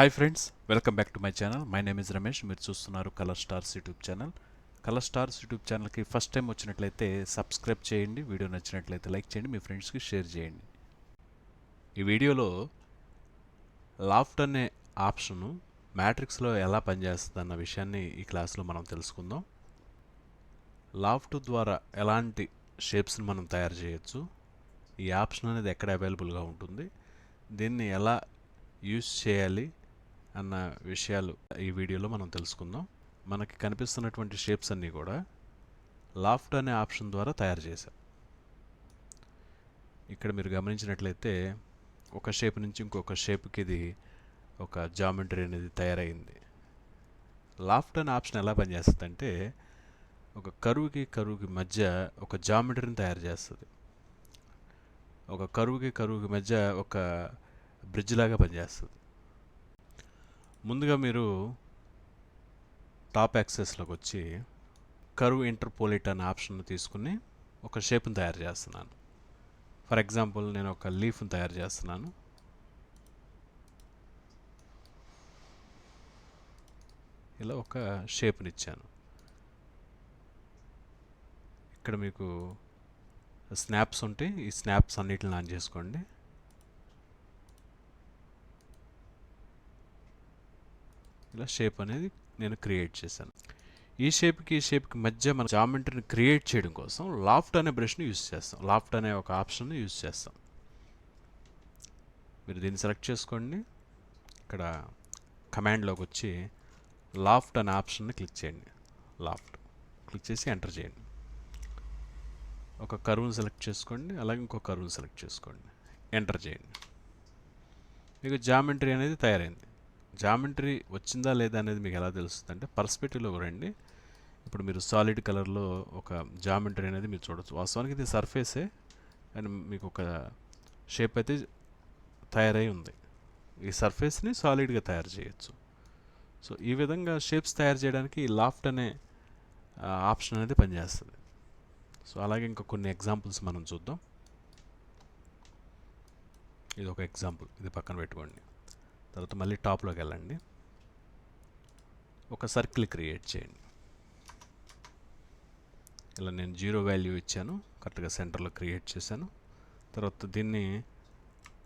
Hi friends, welcome back to my channel. My name is Ramesh. మీరు చూస్తున్నారు colour stars YouTube channel. Colour stars YouTube ఛానల్కి first time వచ్చినట్లయితే subscribe చేయండి, video నచ్చినట్లయితే like చేయండి, మీ ఫ్రెండ్స్కి షేర్ చేయండి. ఈ వీడియోలో లాఫ్ట్ అనే ఆప్షను మ్యాట్రిక్స్లో ఎలా పనిచేస్తుంది అన్న విషయాన్ని ఈ క్లాస్లో మనం తెలుసుకుందాం. లాఫ్ట్ ద్వారా ఎలాంటి షేప్స్ని మనం తయారు చేయొచ్చు, ఈ ఆప్షన్ అనేది ఎక్కడ అవైలబుల్గా ఉంటుంది, దీన్ని ఎలా యూస్ చేయాలి అన్న విషయాలు ఈ వీడియోలో మనం తెలుసుకుందాం. మనకి కనిపిస్తున్నటువంటి షేప్స్ అన్నీ కూడా లాఫ్ట్ అనే ఆప్షన్ ద్వారా తయారు చేశాం. ఇక్కడ మీరు గమనించినట్లయితే ఒక షేప్ నుంచి ఇంకొక షేప్కి ఇది ఒక జామెట్రీ అనేది తయారైంది. లాఫ్ట్ అనే ఆప్షన్ ఎలా పనిచేస్తుందంటే ఒక కరువుకి మధ్య ఒక జామెట్రీని తయారు చేస్తుంది. ఒక కరువుకి మధ్య ఒక బ్రిడ్జ్ లాగా పనిచేస్తుంది. ముందుగా మీరు టాప్ యాక్సెస్లోకి వచ్చి కర్వ్ ఇంటర్పోలేట్ అనే ఆప్షన్ తీసుకుని ఒక షేప్ని తయారు చేస్తున్నాను. ఫర్ ఎగ్జాంపుల్ నేను ఒక లీఫ్ని తయారు చేస్తున్నాను. ఇలా ఒక షేప్ని ఇచ్చాను. ఇక్కడ మీకు స్నాప్స్ ఉంటాయి, ఈ స్నాప్స్ అన్నిటిని ఆన్ చేసుకోండి. ఇలా షేప్ అనేది నేను క్రియేట్ చేశాను. ఈ షేప్కి మధ్య మన జామెట్రీని క్రియేట్ చేయడం కోసం లాఫ్ట్ అనే బ్రష్ని యూజ్ చేస్తాం. లాఫ్ట్ అనే ఒక ఆప్షన్ని యూజ్ చేస్తాం. మీరు దీన్ని సెలెక్ట్ చేసుకోండి. ఇక్కడ కమాండ్లోకి వచ్చి లాఫ్ట్ అనే ఆప్షన్ని క్లిక్ చేయండి. లాఫ్ట్ క్లిక్ చేసి ఎంటర్ చేయండి. ఒక కర్వ్ని సెలెక్ట్ చేసుకోండి, అలాగే ఇంకో కర్వ్ని సెలెక్ట్ చేసుకోండి, ఎంటర్ చేయండి. మీకు జామెట్రీ అనేది తయారైంది. జామెట్రీ వచ్చిందా లేదా అనేది మీకు ఎలా తెలుస్తుంది అంటే పర్స్పెక్టివ్లో రండి. ఇప్పుడు మీరు సాలిడ్ కలర్లో ఒక జామెట్రీ అనేది మీరు చూడవచ్చు. వాస్తవానికి ఇది సర్ఫేసే, అండ్ మీకు ఒక షేప్ అయితే తయారై ఉంది. ఈ సర్ఫేస్ని సాలిడ్గా తయారు చేయొచ్చు. సో ఈ విధంగా షేప్స్ తయారు చేయడానికి లాఫ్ట్ అనే ఆప్షన్ అనేది పనిచేస్తుంది. సో అలాగే ఇంకా కొన్ని ఎగ్జాంపుల్స్ మనం చూద్దాం. ఇది ఒక ఎగ్జాంపుల్, ఇది పక్కన పెట్టుకోండి. తర్వాత మళ్ళీ టాప్లోకి వెళ్ళండి, ఒక సర్కిల్ క్రియేట్ చేయండి. ఇలా నేను 0 వాల్యూ ఇచ్చాను, కరెక్ట్గా సెంటర్లో క్రియేట్ చేశాను. తర్వాత దీన్ని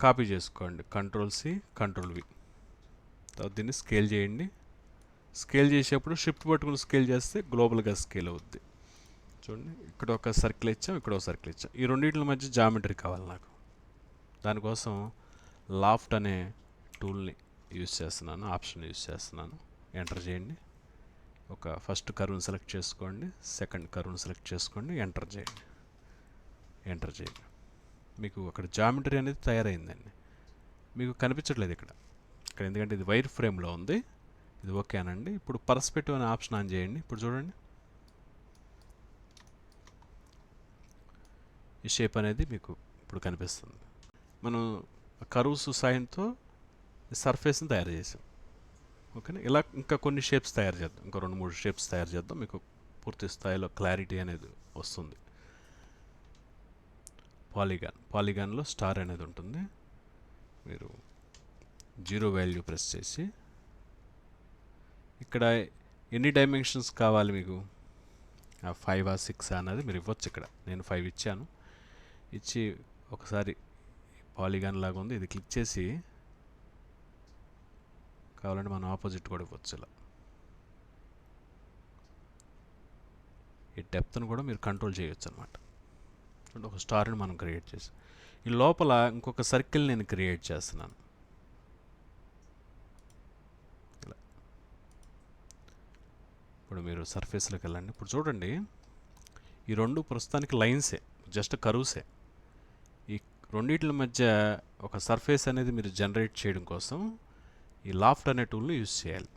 కాపీ చేసుకోండి, Ctrl+C Ctrl+V. తర్వాత దీన్ని స్కేల్ చేయండి. స్కేల్ చేసేప్పుడు షిఫ్ట్ పట్టుకుని స్కేల్ చేస్తే గ్లోబల్గా స్కేల్ అవుద్ది. చూడండి, ఇక్కడ ఒక సర్కిల్ ఇచ్చాం, ఇక్కడ ఒక సర్కిల్ ఇచ్చాం. ఈ రెండింటి మధ్య జామెట్రీ కావాలి నాకు. దానికోసం లాఫ్ట్ అనే టూల్ని యూజ్ చేస్తున్నాను, ఆప్షన్ యూజ్ చేస్తున్నాను. ఎంటర్ చేయండి. ఒక ఫస్ట్ కర్వ్ని సెలెక్ట్ చేసుకోండి, సెకండ్ కర్వ్ని సెలెక్ట్ చేసుకోండి, ఎంటర్ చేయండి. ఎంటర్ చేయండి. మీకు అక్కడ జామెట్రీ అనేది తయారైందండి. మీకు కనిపించట్లేదు ఇక్కడ ఎందుకంటే ఇది వైర్ ఫ్రేమ్లో ఉంది. ఇది ఓకేనండి. ఇప్పుడు పర్స్పెక్టివ్ అనే ఆప్షన్ ఆన్ చేయండి. ఇప్పుడు చూడండి, ఈ షేప్ అనేది మీకు ఇప్పుడు కనిపిస్తుంది. మనం కర్వ్స్ సాయంతో సర్ఫేస్ని తయారు చేసాం. ఓకేనా? ఇలా ఇంకా కొన్ని షేప్స్ తయారు చేద్దాం. ఇంకా 2-3 షేప్స్ తయారు చేద్దాం. మీకు పూర్తి స్థాయిలో క్లారిటీ అనేది వస్తుంది. పాలిగాన్లో స్టార్ అనేది ఉంటుంది. మీరు 0 వాల్యూ ప్రెస్ చేసి ఇక్కడ ఎన్ని డైమెన్షన్స్ కావాలి మీకు, 5 or 6 అనేది మీరు ఇవ్వచ్చు. ఇక్కడ నేను 5 ఇచ్చాను. ఇచ్చి ఒకసారి పాలిగాన్ లాగా ఉంది, ఇది క్లిక్ చేసి కావాలంటే మనం ఆపోజిట్ కూడా ఇవ్వచ్చు. ఇలా ఈ డెప్త్ను కూడా మీరు కంట్రోల్ చేయొచ్చు అనమాట. ఒక స్టార్ని మనం క్రియేట్ చేసి ఈ లోపల ఇంకొక సర్కిల్ నేను క్రియేట్ చేస్తున్నాను. ఇలా ఇప్పుడు మీరు సర్ఫేస్లోకి వెళ్ళండి. ఇప్పుడు చూడండి, ఈ రెండు ప్రస్తుతానికి లైన్సే, జస్ట్ కర్వ్సే. ఈ రెండింటి మధ్య ఒక సర్ఫేస్ అనేది మీరు జనరేట్ చేయడం కోసం ఈ లాఫ్ట్ అనే టూల్ని యూజ్ చేయాలి.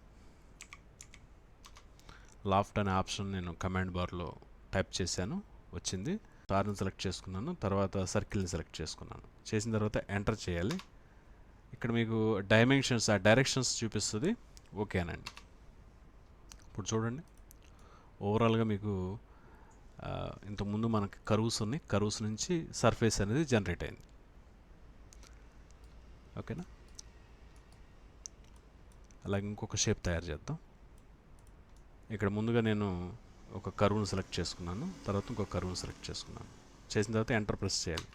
లాఫ్ట్ అనే ఆప్షన్ నేను కమాండ్ బార్లో టైప్ చేశాను, వచ్చింది. స్టార్ని సెలెక్ట్ చేసుకున్నాను, తర్వాత సర్కిల్ని సెలెక్ట్ చేసుకున్నాను. చేసిన తర్వాత ఎంటర్ చేయాలి. ఇక్కడ మీకు డైమెన్షన్స్, డైరెక్షన్స్ చూపిస్తుంది. ఓకేనండి. ఇప్పుడు చూడండి, ఓవరాల్గా మీకు ఇంతకుముందు మనకి కర్వ్స్ ఉన్నాయి, కర్వ్స్ నుంచి సర్ఫేస్ అనేది జనరేట్ అయింది. ఓకేనా? అలాగే ఇంకొక షేప్ తయారు చేద్దాం. ఇక్కడ ముందుగా నేను ఒక కర్వ్ను సెలెక్ట్ చేసుకున్నాను, తర్వాత ఇంకొక కర్వ్ను సెలెక్ట్ చేసుకున్నాను. చేసిన తర్వాత ఎంటర్ ప్రెస్ చేయాలి.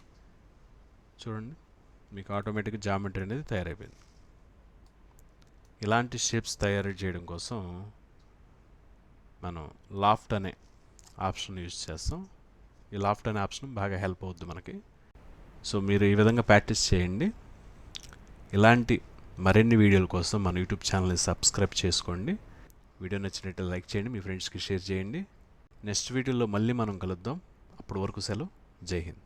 చూడండి, మీకు ఆటోమేటిక్గా జామెట్రీ అనేది తయారైపోయింది. ఇలాంటి షేప్స్ తయారు చేయడం కోసం మనం లాఫ్ట్ అనే ఆప్షన్ యూజ్ చేస్తాం. ఈ లాఫ్ట్ అనే ఆప్షన్ బాగా హెల్ప్ అవుద్ది మనకి. సో మీరు ఈ విధంగా ప్రాక్టీస్ చేయండి. ఇలాంటి మరిన్ని వీడియోల కోసం మన యూట్యూబ్ ఛానల్ని సబ్స్క్రైబ్ చేసుకోండి. వీడియో నచ్చినట్టు లైక్ చేయండి, మీ ఫ్రెండ్స్కి షేర్ చేయండి. నెక్స్ట్ వీడియోలో మళ్ళీ మనం కలుద్దాం. అప్పటి వరకు సెలవు. జై హింద్.